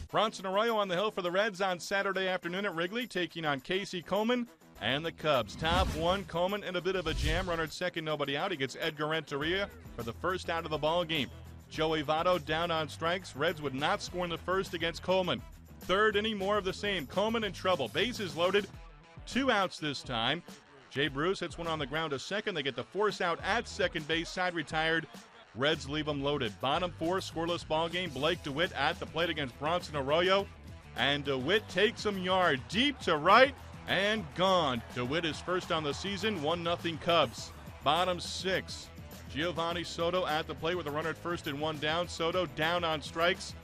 Bronson Arroyo on the hill for the Reds on Saturday afternoon at Wrigley, taking on Casey Coleman and the Cubs. Top one, Coleman in a bit of a jam. Runner at second, nobody out. He gets Edgar Renteria for the first out of the ball game. Joey Votto down on strikes. Reds would not score in the first against Coleman. Third inning, more of the same. Coleman in trouble. Bases loaded. 2 outs this time. Jay Bruce hits one on the ground to second. They get the force out at second base. Side retired. Reds leave them loaded. Bottom 4, scoreless ball game. Blake DeWitt at the plate against Bronson Arroyo. And DeWitt takes him yard deep to right and gone. DeWitt is first on the season. 1-0 Cubs. Bottom 6. Giovanni Soto at the plate with a runner at first and 1 down. Soto down on strikes.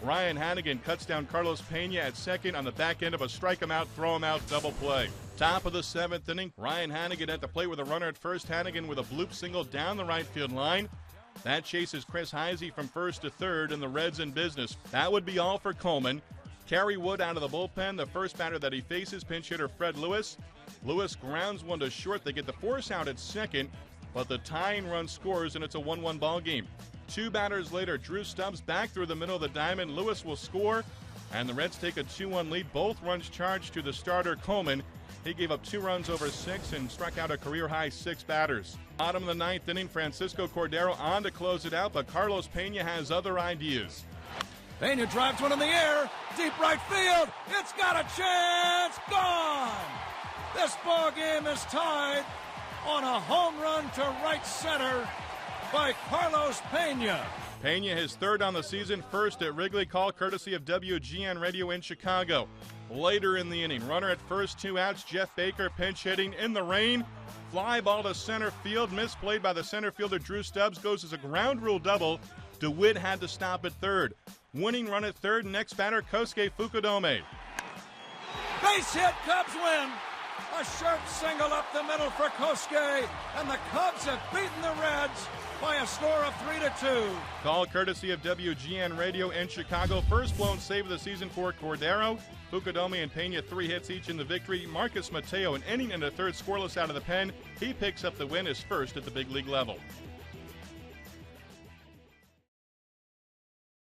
Ryan Hannigan cuts down Carlos Pena at second on the back end of a strike him out, throw him out double play. Top of the 7th inning, Ryan Hannigan at the plate with a runner at first. Hannigan with a bloop single down the right field line. That chases Chris Heisey from first to third, and the Reds in business. That would be all for Coleman. Kerry Wood out of the bullpen. The first batter that he faces, pinch hitter Fred Lewis. Lewis grounds one to short. They get the force out at second, but the tying run scores, and it's a 1-1 ball game. 2 batters later, Drew Stubbs back through the middle of the diamond. Lewis will score, and the Reds take a 2-1 lead. Both runs charged to the starter, Coleman. He gave up 2 runs over 6 and struck out a career-high 6 batters. Bottom of the 9th inning, Francisco Cordero on to close it out, but Carlos Pena has other ideas. Pena drives one in the air, deep right field. It's got a chance. Gone. This ball game is tied on a home run to right center by Carlos Pena. Pena his 3rd on the season, first at Wrigley, call courtesy of WGN Radio in Chicago. Later in the inning, runner at first, 2 outs. Jeff Baker pinch hitting in the rain. Fly ball to center field, misplayed by the center fielder Drew Stubbs, goes as a ground rule double. DeWitt had to stop at third. Winning run at third, next batter, Kosuke Fukudome. Base hit, Cubs win. A sharp single up the middle for Kosuke, and the Cubs have beaten the Reds by a score of 3-2. Call courtesy of WGN Radio in Chicago. First blown save of the season for Cordero. Fukudome and Pena 3 hits each in the victory. Marcus Mateo, an inning and a third scoreless out of the pen. He picks up the win, his first at the big league level.